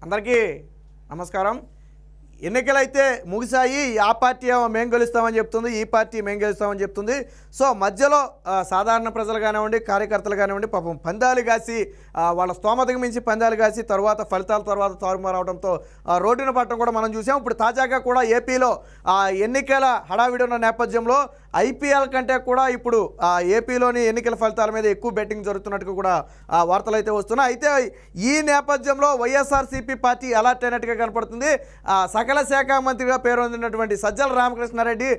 అందరికీ నమస్కారం. ఎన్నికలైతే ముగిశాయి. ఆ పార్టీ మేము గెలుస్తామని చెప్తుంది, ఈ పార్టీ మేము గెలుస్తామని చెప్తుంది. సో మధ్యలో సాధారణ ప్రజలు కానివ్వండి, కార్యకర్తలు కానివ్వండి, పాపం పందాలు కాసి వాళ్ళ స్తోమతకు మించి పందాలు కాసి తర్వాత ఫలితాల తర్వాత తారుమారవడంతో రోడ్డున పట్టడం కూడా మనం చూసాం. ఇప్పుడు తాజాగా కూడా ఏపీలో ఎన్నికల హడావిడి ఉన్న నేపథ్యంలో ఐపీఎల్ కంటే కూడా ఇప్పుడు ఏపీలోని ఎన్నికల ఫలితాల మీద ఎక్కువ బెట్టింగ్ జరుగుతున్నట్టుగా కూడా వార్తలు అయితే వస్తున్నాయి. అయితే ఈ నేపథ్యంలో వైఎస్ఆర్సీపీ పార్టీ అలర్ట్ అయినట్టుగా కనపడుతుంది. సకల శాఖ మంత్రిగా పేరొందినటువంటి సజ్జల రామకృష్ణారెడ్డి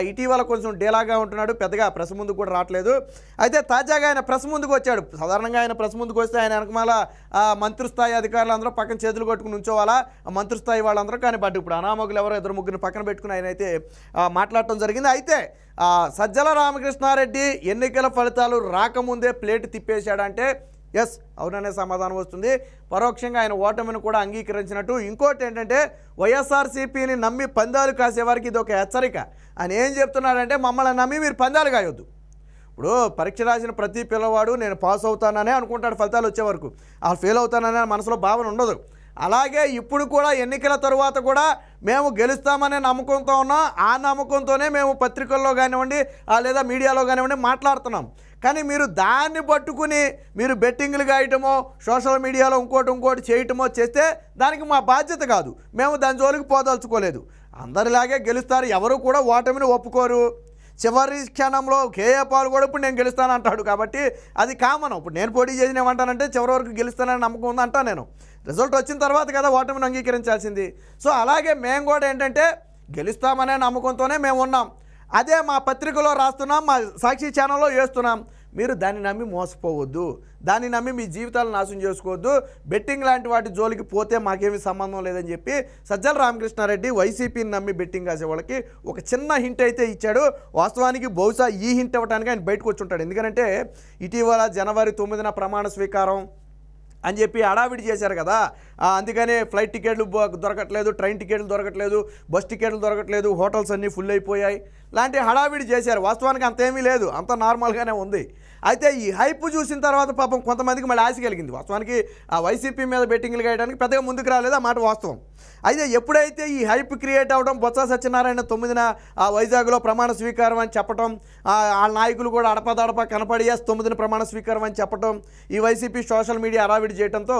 ఇటీవల కొంచెం డేలాగా ఉంటున్నాడు, పెద్దగా ప్రెస్ ముందుకు కూడా రావట్లేదు. అయితే తాజాగా ఆయన ప్రెస్ ముందుకు వచ్చాడు. సాధారణంగా ఆయన ప్రెస్ ముందుకు వస్తే ఆయన వెనకమాల మంత్రి స్థాయి అధికారులు అందరూ పక్కన చేతులు కొట్టుకుని ఉంచోవాలా, మంత్రి స్థాయి వాళ్ళందరూ. కానీ బట్ ఇప్పుడు అనామకులు ఎవరో ఇద్దరు ముగ్గురిని పక్కన పెట్టుకుని ఆయన అయితే మాట్లాడటం జరిగింది. అయితే సజ్జల రామకృష్ణారెడ్డి ఎన్నికల ఫలితాలు రాకముందే ప్లేట్ తిప్పేశాడంటే ఎస్ అవుననే సమాధానం వస్తుంది. పరోక్షంగా ఆయన ఓటమిని కూడా అంగీకరించినట్టు. ఇంకోటి ఏంటంటే వైఎస్ఆర్సీపీని నమ్మి పందాలు కాసేవారికి ఇది ఒక హెచ్చరిక. ఆయన ఏం చెప్తున్నాడంటే మమ్మల్ని నమ్మి మీరు పందాలు కాయొద్దు. ఇప్పుడు పరీక్ష రాసిన ప్రతి పిల్లవాడు నేను పాస్ అవుతాననే అనుకుంటాడు ఫలితాలు వచ్చే వరకు. ఫెయిల్ అవుతాననే మనసులో భావన ఉండదు. అలాగే ఇప్పుడు కూడా ఎన్నికల తరువాత కూడా మేము గెలుస్తామనే నమ్మకంతో ఉన్నాం. ఆ నమ్మకంతోనే మేము పత్రికల్లో కానివ్వండి లేదా మీడియాలో కానివ్వండి మాట్లాడుతున్నాం. కానీ మీరు దాన్ని పట్టుకుని మీరు బెట్టింగ్లు కాయటమో సోషల్ మీడియాలో ఇంకోటి చేయటమో చేస్తే దానికి మా బాధ్యత కాదు. మేము దాని జోలికి పోదలుచుకోలేదు. అందరిలాగే గెలుస్తారు, ఎవరు కూడా ఓటమిని ఒప్పుకోరు. చివరి క్షణంలో కేఏ పాల్ కూడా ఇప్పుడు నేను గెలుస్తాను అంటాడు. కాబట్టి అది కామన్. ఇప్పుడు నేను పోటీ చేసిన ఏమంటానంటే చివరి వరకు గెలుస్తానని నమ్మకం ఉంది అంటా. నేను రిజల్ట్ వచ్చిన తర్వాత కదా ఓటమిని అంగీకరించాల్సింది. సో అలాగే మేము కూడా ఏంటంటే గెలుస్తామనే నమ్మకంతోనే మేము ఉన్నాం. అదే మా పత్రికలో రాస్తున్నాం, మా సాక్షి ఛానల్లో వేస్తున్నాం. మీరు దాన్ని నమ్మి మోసపోవద్దు, దాన్ని నమ్మి మీ జీవితాలను నాశనం చేసుకోవద్దు. బెట్టింగ్ లాంటి వాటి జోలికి పోతే మాకేమీ సంబంధం లేదని చెప్పి సజ్జల రామకృష్ణారెడ్డి వైసీపీని నమ్మి బెట్టింగ్ కాసే వాళ్ళకి ఒక చిన్న హింట్ అయితే ఇచ్చాడు. వాస్తవానికి బహుశా ఈ హింట్ ఇవ్వడానికి ఆయన బయటకు వచ్చి ఉంటాడు. ఎందుకంటే ఇటీవల జనవరి 9న ప్రమాణ స్వీకారం అని చెప్పి హడావిడి చేశారు కదా. అందుకనే ఫ్లైట్ టికెట్లు దొరకట్లేదు, ట్రైన్ టికెట్లు దొరకట్లేదు, బస్ టికెట్లు దొరకట్లేదు, హోటల్స్ అన్నీ ఫుల్ అయిపోయాయి లాంటి హడావిడి చేశారు. వాస్తవానికి అంతేమీ లేదు, అంత నార్మల్గానే ఉంది. అయితే ఈ హైప్ చూసిన తర్వాత పాపం కొంతమందికి మళ్ళీ ఆశ కలిగింది. వాస్తవానికి వైసీపీ మీద బెట్టింగ్లు వేయడానికి పెద్దగా ముందుకు రాలేదు, ఆ మాట వాస్తవం. అయితే ఎప్పుడైతే ఈ హైప్ క్రియేట్ అవ్వడం, బొత్స సత్యనారాయణ 9న వైజాగ్లో ప్రమాణ స్వీకారం అని చెప్పటం, ఆ నాయకులు కూడా అడపదడప కనపడి 9న ప్రమాణ స్వీకారం అని చెప్పటం, ఈ వైసీపీ సోషల్ మీడియా హడావిడి చేయడంతో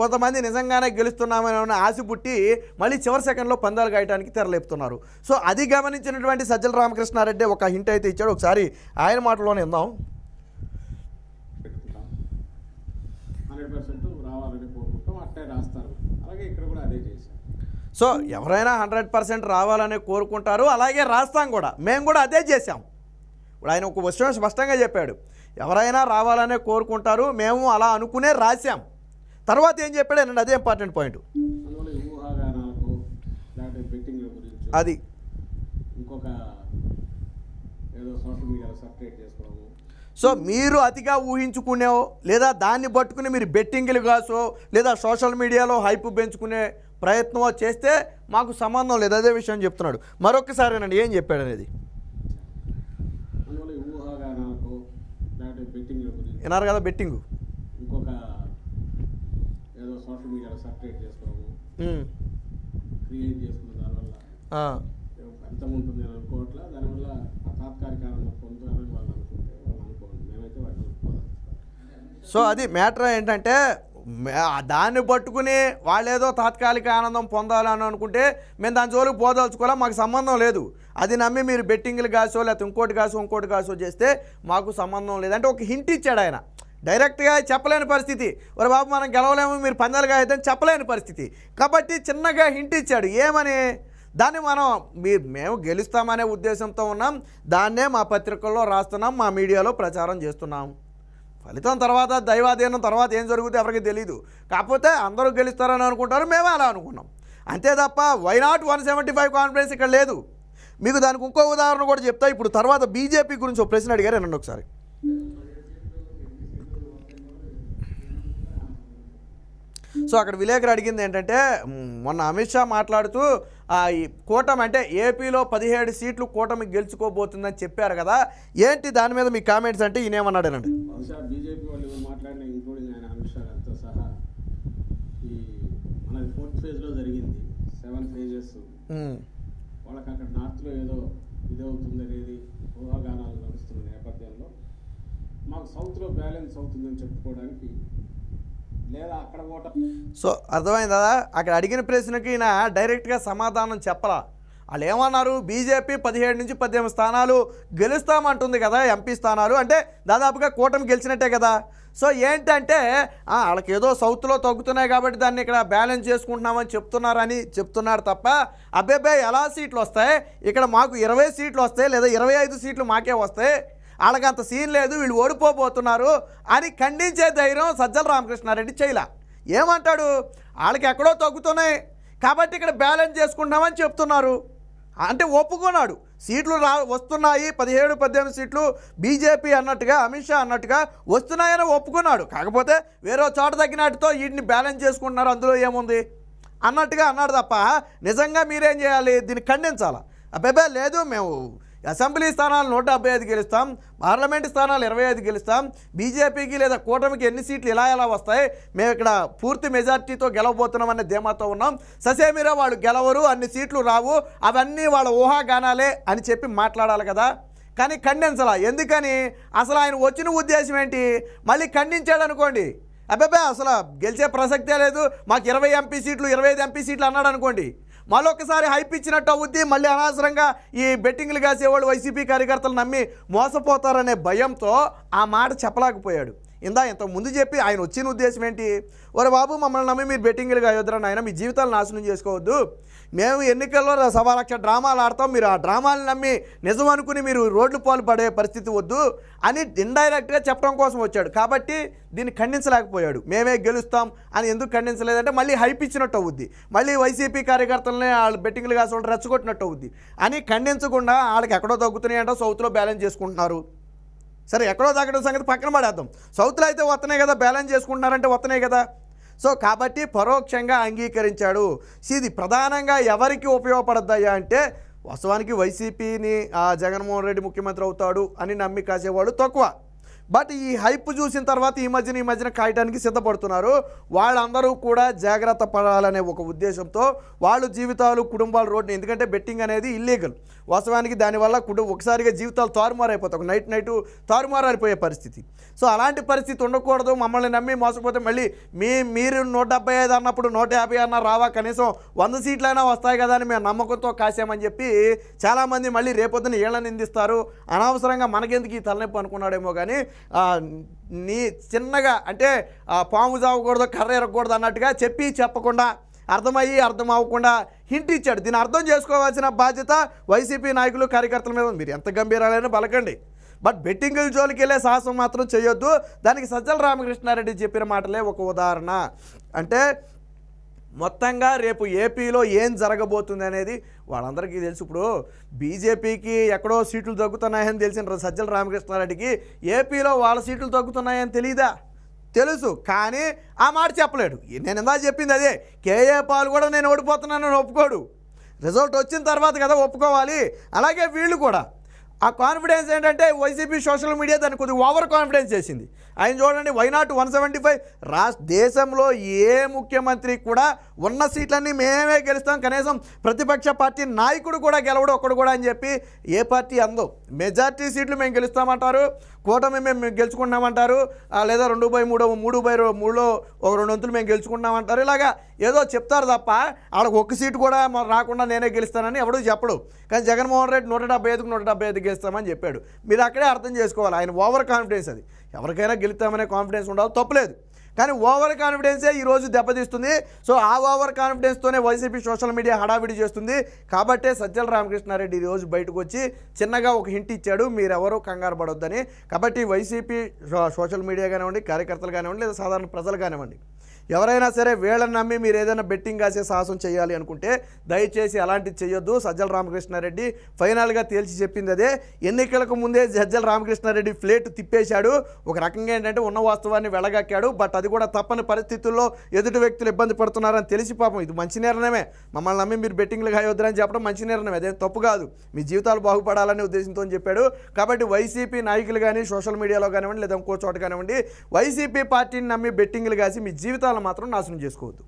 కొంతమంది నిజంగానే గెలుస్తున్నామని ఆశ పుట్టి మళ్ళీ చివరి సెకండ్లో పందాలు గాయటానికి తెరలేపుతున్నారు. సో అది గమనించినటువంటి సజ్జల రామకృష్ణారెడ్డి ఒక హింట్ అయితే ఇచ్చాడు. ఒకసారి ఆయన మాటలోనే విందాం. 100% రావాలని కోరుకుంటాం, అట్టే రాస్తారు. అలాగే ఇక్కడ కూడా అదే చేశారు. సో ఎవరైనా 100% రావాలని కోరుకుంటారు, అలాగే రాస్తాం కూడా. మేము కూడా అదే చేశాం. ఇప్పుడు ఆయన ఒక విషయం స్పష్టంగా చెప్పాడు, ఎవరైనా రావాలనే కోరుకుంటారు, మేము అలా అనుకునే రాశాం. తర్వాత ఏం చెప్పాడు అండి, అదే ఇంపార్టెంట్ పాయింట్. అందువల్ల ఊహాగానాలకు లేకపోతే బెట్టింగ్ల గురించి అది ఇంకొక ఏదో సోషల్ మీడియాలో సపరేట్ చేసుకోవడం. సో మీరు అతిగా ఊహించుకునేవో లేదా దాన్ని పట్టుకుని మీరు బెట్టింగ్లు కాసో లేదా సోషల్ మీడియాలో హైప్ పెంచుకునే ప్రయత్నమో చేస్తే మాకు సంబంధం లేదు. అదే విషయం చెప్తున్నాడు. మరొకసారేనండి ఏం చెప్పాడు అనేది. అందువల్ల ఊహాగానాలకు లేకపోతే బెట్టింగ్ల గురించి విన్నారు కదా, బెట్టింగ్ ఇంకొక ఏదో సోషల్ మీడియాలో సపరేట్ చేసుకోవడం, క్రియేట్ చేసుకున్న దానివల్ల ఫలితం ఉంటుంది అని అనుకోవట్లా. దానివల్ల తాత్కాలిక ఆనందం పొందుతారని వాళ్ళు అనుకుంటే వాళ్ళు అనుకోండి, మేమైతే వాళ్ళు అనుకోవాలి. సో అది మ్యాటర్ ఏంటంటే దాన్ని పట్టుకుని వాళ్ళు ఏదో తాత్కాలిక ఆనందం పొందాలని అనుకుంటే మేము దాని జోలికి పోదలుచుకోవాలా, మాకు సంబంధం లేదు. అది నమ్మి మీరు బెట్టింగ్లు కాసో లేకపోతే ఇంకోటి కాసో చేస్తే మాకు సంబంధం లేదు అంటే ఒక హింట్ ఇచ్చాడు ఆయన. డైరెక్ట్గా చెప్పలేని పరిస్థితి, ఒరే బాబు మనం గెలవలేము మీరు పందాలు కాయొద్దని చెప్పలేని పరిస్థితి. కాబట్టి చిన్నగా హింట్ ఇచ్చాడు. ఏమని, దాన్ని మేము గెలుస్తామనే ఉద్దేశంతో ఉన్నాం, దాన్నే మా పత్రికల్లో రాస్తున్నాం, మా మీడియాలో ప్రచారం చేస్తున్నాం. ఫలితం తర్వాత దైవాధీనం తర్వాత ఏం జరుగుతుందో ఎవరికి తెలియదు. కాకపోతే అందరూ గెలుస్తారని అనుకుంటారు, మేమే అలా అనుకున్నాం అంతే తప్ప వై నాట్ 175 కాన్ఫిడెన్స్ ఇక్కడ లేదు. మీకు దానికి ఇంకో ఉదాహరణ కూడా చెప్తా. ఇప్పుడు తర్వాత బీజేపీ గురించి ఒక ప్రశ్న అడిగారు, అనండి ఒకసారి. సో అక్కడ విలేకరు అడిగింది ఏంటంటే, మొన్న అమిత్ షా మాట్లాడుతూ ఈ కూటమి అంటే ఏపీలో 17 సీట్లు కూటమి గెలుచుకోబోతుందని చెప్పారు కదా, ఏంటి దాని మీద మీ కామెంట్స్ అంటే ఈయనేమన్నాడేనండి. బహుశా బీజేపీ వాళ్ళు మాట్లాడిన ఇంక్లూడింగ్ ఆయన అమిత్ షా గారితో సహా ఈ మనది 4th ఫేజ్లో జరిగింది, 7 ఫేజెస్. వాళ్ళకి అక్కడ నార్త్లో ఏదో ఇదవుతుంది అనేది ఊహాగానాలు నడుస్తున్న నేపథ్యంలో మాకు సౌత్లో బ్యాలెన్స్ అవుతుందని చెప్పుకోవడానికి లేదా అక్కడ ఓట. సో అర్థమైందా? అక్కడ అడిగిన ప్రశ్నకి ఈయన డైరెక్ట్గా సమాధానం చెప్పరా. వాళ్ళు ఏమన్నారు, బీజేపీ 17 నుంచి 18 స్థానాలు గెలుస్తామంటుంది కదా, ఎంపీ స్థానాలు అంటే దాదాపుగా కూటమి గెలిచినట్టే కదా. సో ఏంటంటే వాళ్ళకి ఏదో సౌత్లో తగ్గుతున్నాయి కాబట్టి దాన్ని ఇక్కడ బ్యాలెన్స్ చేసుకుంటున్నామని చెప్తున్నారు తప్ప, అబ్బాయి ఎలా సీట్లు వస్తాయి, ఇక్కడ మాకు 20 సీట్లు వస్తాయి లేదా 25 సీట్లు మాకే వస్తాయి, వాళ్ళకి అంత సీన్ లేదు, వీళ్ళు ఓడిపోబోతున్నారు అని ఖండించే ధైర్యం సజ్జల రామకృష్ణారెడ్డి చేయలే. ఏమంటాడు, వాళ్ళకి ఎక్కడో తగ్గుతున్నాయి కాబట్టి ఇక్కడ బ్యాలెన్స్ చేసుకుంటున్నామని చెప్తున్నారు అంటే ఒప్పుకున్నాడు. సీట్లు వస్తున్నాయి, 17-18 సీట్లు బీజేపీ అన్నట్టుగా, అమిత్ షా అన్నట్టుగా వస్తున్నాయని ఒప్పుకున్నాడు. కాకపోతే వేరే చోట తగ్గినట్టుతో వీటిని బ్యాలెన్స్ చేసుకుంటున్నారు, అందులో ఏముంది అన్నట్టుగా అన్నాడు తప్ప నిజంగా మీరేం చేయాలి, దీన్ని ఖండించాలా. అబ్బాయి లేదు, మేము అసెంబ్లీ స్థానాలు 175 గెలుస్తాం, పార్లమెంటు స్థానాలు 25 గెలుస్తాం, బీజేపీకి లేదా కూటమికి ఎన్ని సీట్లు ఎలా వస్తాయి, మేము ఇక్కడ పూర్తి మెజార్టీతో గెలవబోతున్నామనే ధీమాతో ఉన్నాం, ససేమిరా వాళ్ళు గెలవరు, అన్ని సీట్లు రావు, అవన్నీ వాళ్ళ ఊహాగానాలే అని చెప్పి మాట్లాడాలి కదా. కానీ ఖండించాలా. ఎందుకని, అసలు ఆయన వచ్చిన ఉద్దేశం ఏంటి, మళ్ళీ ఖండించాడు అనుకోండి, అబ్బాయి అసలు గెలిచే ప్రసక్తే లేదు, మాకు 20 ఎంపీ సీట్లు 25 ఎంపీ సీట్లు అన్నాడు అనుకోండి, మళ్ళొకసారి హైప్ ఇచ్చినట్టు అవుద్ది, మళ్ళీ అనవసరంగా ఈ బెట్టింగ్లు కాసేవాళ్ళు వైసీపీ కార్యకర్తలు నమ్మి మోసపోతారనే భయంతో ఆ మాట చెప్పలేకపోయాడు. ఇంతకు ముందు చెప్పి ఆయన వచ్చిన ఉద్దేశం ఏంటి, ఒరే బాబు మమ్మల్ని నమ్మి మీరు బెట్టింగ్లు కాయొద్దురా ఆయన, మీ జీవితాలు నాశనం చేసుకోవద్దు, మేము ఎన్నికల్లో 1,00,000 డ్రామాలు ఆడతాం, మీరు ఆ డ్రామాలు నమ్మి నిజం అనుకుని మీరు రోడ్లు పాలు పడే పరిస్థితి వద్దు అని ఇండైరెక్ట్గా చెప్పడం కోసం వచ్చాడు. కాబట్టి దీన్ని ఖండించలేకపోయాడు. మేమే గెలుస్తాం అని ఎందుకు ఖండించలేదంటే మళ్ళీ హైప్ ఇచ్చినట్టు అవుద్ది, మళ్ళీ వైసీపీ కార్యకర్తలనే వాళ్ళు బెట్టింగ్లు కాసి వాళ్ళు రెచ్చగొట్టినట్టు అవుద్ది అని ఖండించకుండా వాళ్ళకి ఎక్కడో తగ్గుతున్నాయంటే సౌత్లో బ్యాలెన్స్ చేసుకుంటున్నారు. సరే ఎక్కడో తగ్గడం సంగతి పక్కన పడేద్దాం, సౌత్లో అయితే వస్తున్నాయి కదా, బ్యాలెన్స్ చేసుకుంటున్నారంటే వస్తున్నాయి కదా. సో కాబట్టి పరోక్షంగా అంగీకరించాడు. ఇది ప్రధానంగా ఎవరికి ఉపయోగపడద్దయ్యా అంటే, వాస్తవానికి వైసీపీని జగన్మోహన్ రెడ్డి ముఖ్యమంత్రి అవుతాడు అని నమ్మి కాసేవాళ్ళు తక్కువ. బట్ ఈ హైప్ చూసిన తర్వాత ఈ మధ్యన కాయటానికి సిద్ధపడుతున్నారు. వాళ్ళందరూ కూడా జాగ్రత్త పడాలనే ఒక ఉద్దేశంతో వాళ్ళు జీవితాలు కుటుంబాలు రోడ్డు, ఎందుకంటే బెట్టింగ్ అనేది ఇల్లీగల్ వాస్తవానికి, దానివల్ల ఒకసారిగా జీవితాలు తారుమారైపోతాయి, ఒక నైట్ తారుమారైపోయే పరిస్థితి. సో అలాంటి పరిస్థితి ఉండకూడదు, మమ్మల్ని నమ్మి మోసపోతే మళ్ళీ మీరు 175 అన్నప్పుడు 150 అన్నా రావా, కనీసం 100 సీట్లైనా వస్తాయి కదా అని మేము నమ్మకంతో కాసామని చెప్పి చాలామంది మళ్ళీ రేపొద్దున ఏళ్ళ నిందిస్తారు. అనవసరంగా మనకెందుకు ఈ తలనొప్పి అనుకున్నాడేమో కానీ నీ చిన్నగా అంటే పాము చావకూడదు కర్ర ఎరగకూడదు అన్నట్టుగా చెప్పకుండా అర్థం అవ్వకుండా హింట్ ఇచ్చాడు. దీన్ని అర్థం చేసుకోవాల్సిన బాధ్యత వైసీపీ నాయకులు కార్యకర్తల మీద. మీరు ఎంత గంభీరాలైనా పలకండి, బట్ బెట్టింగుల జోలికి వెళ్ళే సాహసం మాత్రం చేయొద్దు. దానికి సజ్జల రామకృష్ణారెడ్డి చెప్పిన మాటలే ఒక ఉదాహరణ. అంటే మొత్తంగా రేపు ఏపీలో ఏం జరగబోతుంది అనేది వాళ్ళందరికీ తెలుసు. ఇప్పుడు బీజేపీకి ఎక్కడో సీట్లు తగ్గుతున్నాయని తెలిసిన సజ్జల రామకృష్ణారెడ్డికి ఏపీలో వాళ్ళ సీట్లు తగ్గుతున్నాయని తెలీదా? తెలుసు, కానీ ఆ మాట చెప్పలేడు. నేను ఇందా చెప్పింది అదే, కేఏ పాల్ కూడా నేను ఓడిపోతున్నానని ఒప్పుకోడు, రిజల్ట్ వచ్చిన తర్వాత కదా ఒప్పుకోవాలి. అలాగే వీళ్ళు కూడా ఆ కాన్ఫిడెన్స్ ఏంటంటే వైసీపీ సోషల్ మీడియా దాన్ని కొద్దిగా ఓవర్ కాన్ఫిడెన్స్ చేసింది. ఆయన చూడండి, వై నాట్ 175 దేశంలో ఏ ముఖ్యమంత్రి కూడా ఉన్న సీట్లన్నీ మేమే గెలుస్తాం, కనీసం ప్రతిపక్ష పార్టీ నాయకుడు కూడా గెలవడు ఒక్కడు కూడా అని చెప్పి ఏ పార్టీ అందో. మెజార్టీ సీట్లు మేము గెలుస్తామంటారు, కూటమి మేము గెలుచుకుంటామంటారు, లేదా 2/3లో ఒక 2 వంతులు మేము గెలుచుకుంటామంటారు. ఇలాగా ఏదో చెప్తారు తప్ప వాళ్ళకి ఒక్క సీటు కూడా రాకుండా నేనే గెలుస్తానని ఎవడూ చెప్పడు. కానీ జగన్మోహన్ రెడ్డి 175కు 175 గెలుస్తామని చెప్పాడు. మీరు అక్కడే అర్థం చేసుకోవాలి, ఆయన ఓవర్ కాన్ఫిడెన్స్. అది ఎవరికైనా గెలుస్తామనే కాన్ఫిడెన్స్ ఉండాలి, తప్పులేదు. కానీ ఓవర్ కాన్ఫిడెన్సే ఈరోజు దెబ్బతీస్తుంది. సో ఆ ఓవర్ కాన్ఫిడెన్స్తోనే వైసీపీ సోషల్ మీడియా హడావిడి చేస్తుంది. కాబట్టే సజ్జల రామకృష్ణారెడ్డి ఈరోజు బయటకు వచ్చి చిన్నగా ఒక హింట్ ఇచ్చాడు, మీరెవరూ కంగారు పడొద్దని. కాబట్టి వైసీపీ సోషల్ మీడియా కానివ్వండి, కార్యకర్తలు కానివ్వండి, లేదా సాధారణ ప్రజలు కానివ్వండి, ఎవరైనా సరే వీళ్ళని నమ్మి మీరు ఏదైనా బెట్టింగ్ కాసే సాహసం చేయాలి అనుకుంటే దయచేసి అలాంటిది చేయొద్దు. సజ్జల రామకృష్ణారెడ్డి ఫైనల్గా తేల్చి చెప్పింది అదే. ఎన్నికలకు ముందే సజ్జల రామకృష్ణారెడ్డి ప్లేట్ తిప్పేశాడు. ఒక రకంగా ఏంటంటే ఉన్న వాస్తవాన్ని వెళ్ళగక్కాడు. బట్ అది కూడా తప్పని పరిస్థితుల్లో ఎదుటి వ్యక్తులు ఇబ్బంది పడుతున్నారని తెలిసి పాపం ఇది మంచి నిర్ణయమే, మమ్మల్ని నమ్మి మీరు బెట్టింగ్లు కాయొద్దని చెప్పడం మంచి నిర్ణయం, అదేం తప్పు కాదు, మీ జీవితాలు బాగుపడాలనే ఉద్దేశంతో చెప్పాడు. కాబట్టి వైసీపీ నాయకులు కానీ సోషల్ మీడియాలో కానివ్వండి లేదా ఇంకో చోట కానివ్వండి, వైసీపీ పార్టీని నమ్మి బెట్టింగ్లు కాసి మీ జీవితాలు మాత్రం నాశనం చేసుకోవద్దు.